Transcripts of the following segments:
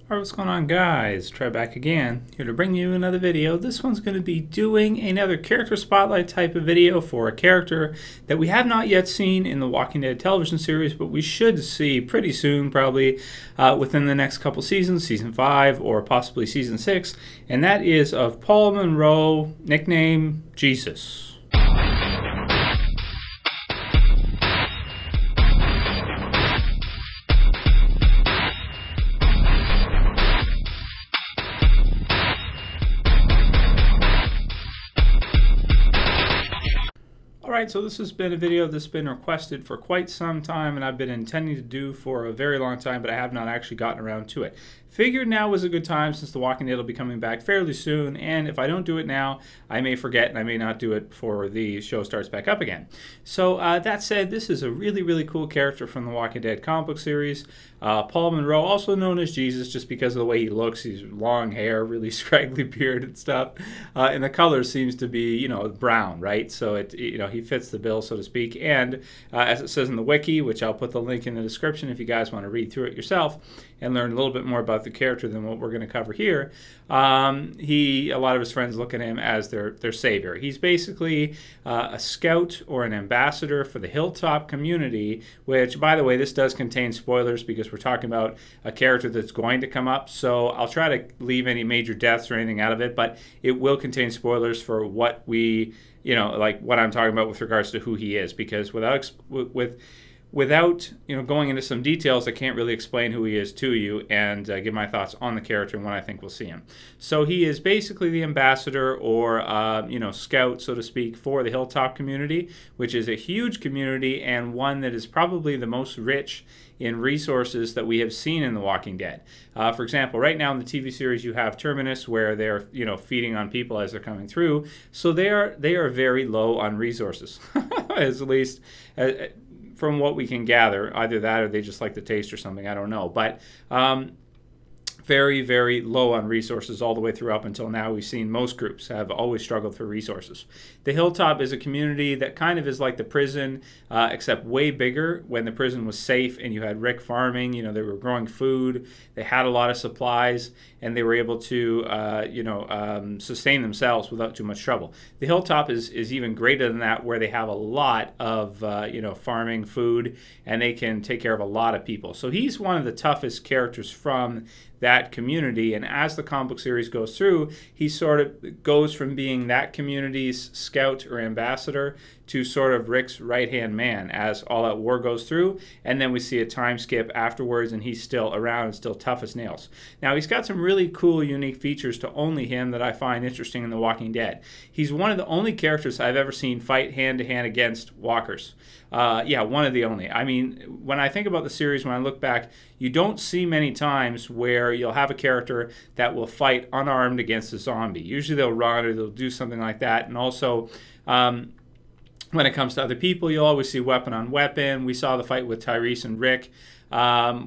Alright, what's going on, guys? Trev back again, here to bring you another video. This one's going to be doing another character spotlight type of video for a character that we have not yet seen in the Walking Dead television series, but we should see pretty soon, probably within the next couple seasons, season 5 or possibly season 6, and that is of Paul Monroe, nickname Jesus. Alright, so this has been a video that's been requested for quite some time and I've been intending to do for a very long time, but I have not actually gotten around to it. Figured now was a good time since The Walking Dead will be coming back fairly soon, and if I don't do it now, I may forget and I may not do it before the show starts back up again. So that said, this is a really cool character from the Walking Dead comic book series. Paul Monroe, also known as Jesus just because of the way he looks. He's long hair, really scraggly beard and stuff, and the color seems to be, you know, brown, right? So it, you know, he fits the bill, so to speak. And as it says in the wiki, which I'll put the link in the description if you guys want to read through it yourself and learn a little bit more about the character than what we're going to cover here, a lot of his friends look at him as their savior. He's basically a scout or an ambassador for the Hilltop community, which, by the way, this does contain spoilers because we're talking about a character that's going to come up, so I'll try to leave any major deaths or anything out of it, but it will contain spoilers for what we, you know, like what I'm talking about with regards to who he is, because without you know, going into some details, I can't really explain who he is to you and give my thoughts on the character and when I think we'll see him. So he is basically the ambassador or you know, scout, so to speak, for the Hilltop community, which is a huge community and one that is probably the most rich in resources that we have seen in The Walking Dead. For example, right now in the TV series you have Terminus, where they're, you know, feeding on people as they're coming through. So they are very low on resources, at least from what we can gather. Either that or they just like the taste or something, I don't know. But very low on resources all the way through up until now. We've seen most groups have always struggled for resources. The Hilltop is a community that kind of is like the prison, except way bigger. When the prison was safe and you had Rick farming, you know, they were growing food, they had a lot of supplies, and they were able to you know, sustain themselves without too much trouble. The Hilltop is even greater than that, where they have a lot of you know, farming, food, and they can take care of a lot of people. So he's one of the toughest characters from that community, and as the comic book series goes through, he sort of goes from being that community's scout or ambassador to sort of Rick's right-hand man as All Out War goes through, and then we see a time skip afterwards and he's still around and still tough as nails. Now, he's got some really cool, unique features to only him that I find interesting in The Walking Dead. He's one of the only characters I've ever seen fight hand-to-hand against walkers. Yeah, one of the only. I mean, when I think about the series, when I look back, you don't see many times where you'll have a character that will fight unarmed against a zombie. Usually they'll run or they'll do something like that, and also when it comes to other people, you'll always see weapon on weapon. We saw the fight with Tyrese and Rick,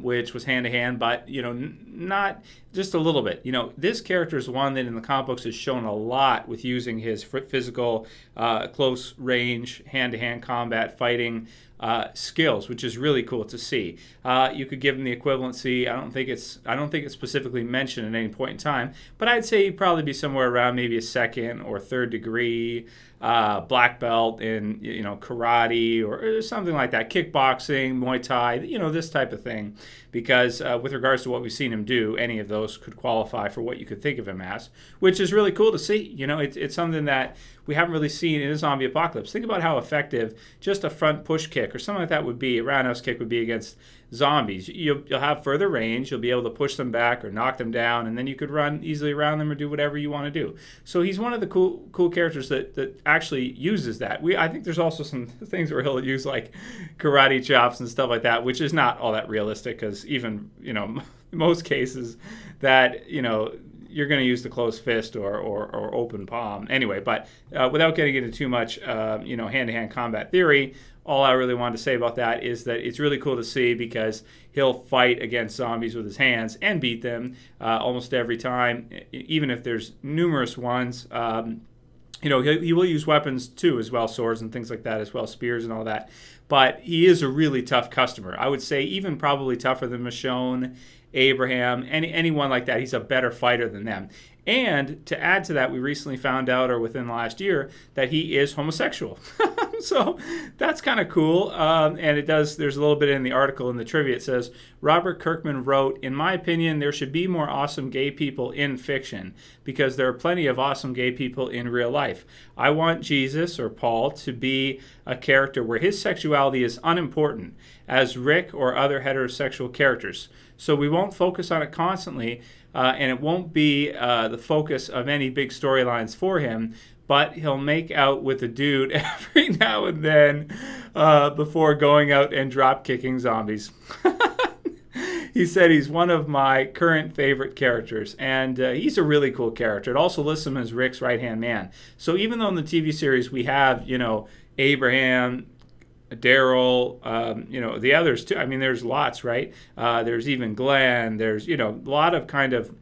which was hand-to-hand, but, you know, not just a little bit. You know, this character is one that in the comic books is shown a lot with using his physical, close range, hand-to-hand combat fighting skills, which is really cool to see. You could give him the equivalency. I don't think it's specifically mentioned at any point in time, but I'd say he'd probably be somewhere around maybe a second or third degree black belt in, you know, karate or something like that, kickboxing, Muay Thai, you know, this type of thing. Because with regards to what we've seen him do, any of those could qualify for what you could think of him as, which is really cool to see. You know, it's something that we haven't really seen in a zombie apocalypse. Think about how effective just a front push kick or something like that would be, a roundhouse kick would be against zombies. You'll have further range, you'll be able to push them back or knock them down, and then you could run easily around them or do whatever you want to do. So he's one of the cool characters that actually uses that. I think there's also some things where he'll use like karate chops and stuff like that, which is not all that realistic, because even, you know, most cases that, you know, you're going to use the closed fist or open palm anyway. But without getting into too much you know, hand-to-hand combat theory, all I really wanted to say about that is that it's really cool to see, because he'll fight against zombies with his hands and beat them almost every time, even if there's numerous ones. You know, he will use weapons too as well, swords and things like that as well, spears and all that. But he is a really tough customer. I would say even probably tougher than Michonne Abraham, anyone like that. He's a better fighter than them. And to add to that, we recently found out, or within the last year, that he is homosexual. So that's kind of cool. And there's a little bit in the article in the trivia. It says, Robert Kirkman wrote, in my opinion, there should be more awesome gay people in fiction because there are plenty of awesome gay people in real life. I want Jesus, or Paul, to be a character where his sexuality is unimportant, as Rick or other heterosexual characters. So we won't focus on it constantly, and it won't be the focus of any big storylines for him, but he'll make out with a dude every now and then before going out and drop-kicking zombies. He said he's one of my current favorite characters, and he's a really cool character. It also lists him as Rick's right-hand man. So even though in the TV series we have, Abraham, Daryl, the others too. I mean, there's lots, right? There's even Glenn. There's, a lot of kind of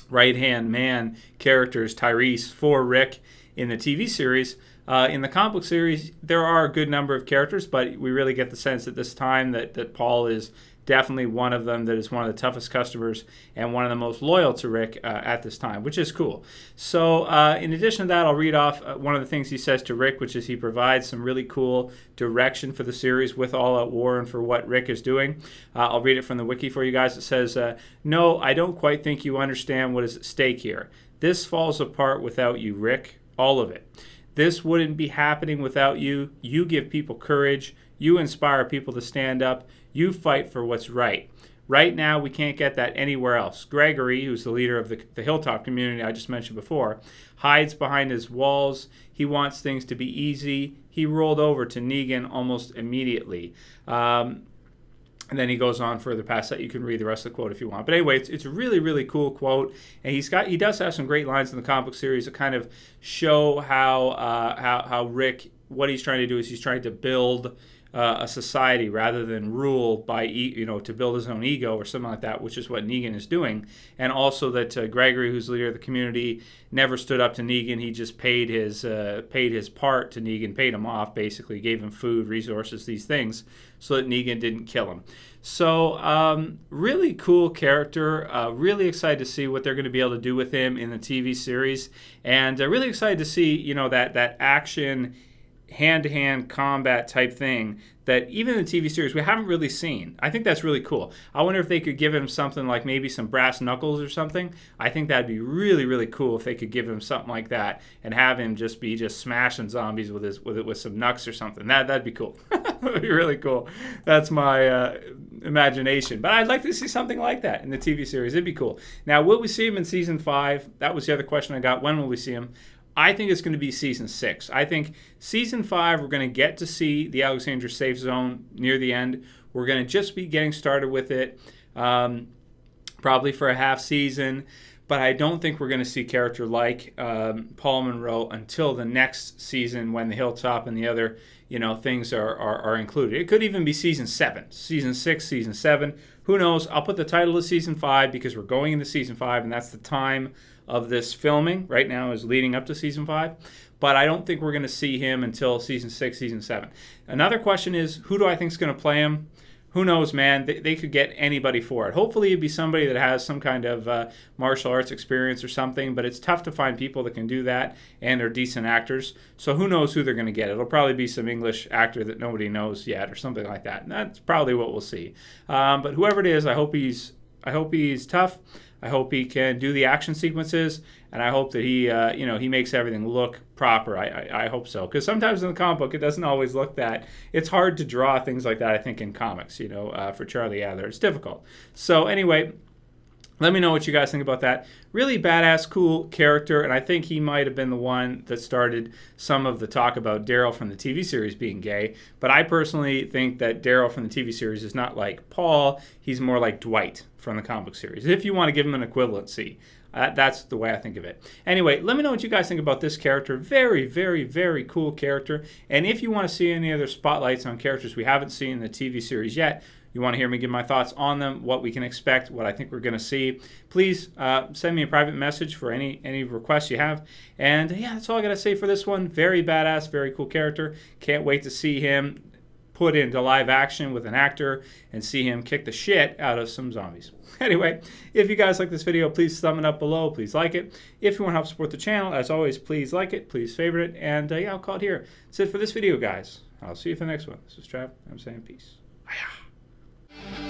right-hand man characters, Tyrese for Rick in the TV series. In the comic book series, there are a good number of characters, but we really get the sense at this time that Paul is definitely one of them, that is one of the toughest customers and one of the most loyal to Rick at this time, which is cool. So in addition to that, I'll read off one of the things he says to Rick, which is he provides some really cool direction for the series with All Out War and for what Rick is doing. I'll read it from the wiki for you guys. It says, no, I don't quite think you understand what is at stake here. This falls apart without you, Rick, all of it. This wouldn't be happening without you. You give people courage. You inspire people to stand up. You fight for what's right. Right now, we can't get that anywhere else. Gregory, who's the leader of the Hilltop community I just mentioned before, hides behind his walls. He wants things to be easy. He rolled over to Negan almost immediately. And then he goes on further past that. You can read the rest of the quote if you want. But anyway, it's a really, really cool quote. And he does have some great lines in the comic book series that kind of show how Rick, what he's trying to do is he's trying to build a society rather than rule by, to build his own ego or something like that, which is what Negan is doing. And also that Gregory, who's the leader of the community, never stood up to Negan. He just paid his part to Negan, paid him off, basically, gave him food, resources, these things, so that Negan didn't kill him. So really cool character. Really excited to see what they're going to be able to do with him in the TV series. And really excited to see, that action hand-to-hand combat type thing that even in the TV series we haven't really seen. I think that's really cool. I wonder if they could give him something like maybe some brass knuckles or something. I think that'd be really, really cool if they could give him something like that and have him just smashing zombies with some knucks or something. That'd be cool. That'd be really cool. That's my imagination. But I'd like to see something like that in the TV series. It'd be cool. Now, will we see him in season 5? That was the other question I got. When will we see him? I think it's going to be season 6. I think season 5, we're going to get to see the Alexandria safe zone near the end. We're going to just be getting started with it, probably for a half season. But I don't think we're going to see a character like Paul Monroe until the next season when the Hilltop and the other things are included. It could even be season 7, season 6, season 7. Who knows? I'll put the title of season 5 because we're going into season 5, and that's the time of this filming right now is leading up to season 5. But I don't think we're going to see him until season 6, season 7. Another question is, who do I think is going to play him? Who knows, man? They could get anybody for it. Hopefully it'd be somebody that has some kind of martial arts experience or something, but it's tough to find people that can do that and are decent actors. So who knows who they're going to get. It'll probably be some English actor that nobody knows yet or something like that. And that's probably what we'll see. But whoever it is, I hope he's tough. I hope he can do the action sequences, and I hope that he makes everything look proper. I hope so, because sometimes in the comic book it doesn't always look that. It's hard to draw things like that, I think, in comics. For Charlie Adler, it's difficult. So anyway, let me know what you guys think about that. Really badass, cool character, and I think he might have been the one that started some of the talk about Daryl from the TV series being gay. But I personally think that Daryl from the TV series is not like Paul. He's more like Dwight from the comic book series, if you want to give him an equivalency. That's the way I think of it. Anyway, let me know what you guys think about this character. Very, very, very cool character. And if you want to see any other spotlights on characters we haven't seen in the TV series yet, you want to hear me give my thoughts on them, what we can expect, what I think we're going to see, please send me a private message for any requests you have. And yeah, that's all I got to say for this one. Very badass, very cool character. Can't wait to see him put into live action with an actor and see him kick the shit out of some zombies. Anyway, if you guys like this video, please thumb it up below. Please like it. If you want to help support the channel, as always, please like it. Please favorite it. And yeah, I'll call it here. That's it for this video, guys. I'll see you for the next one. This is Trev. I'm saying peace. Hiya.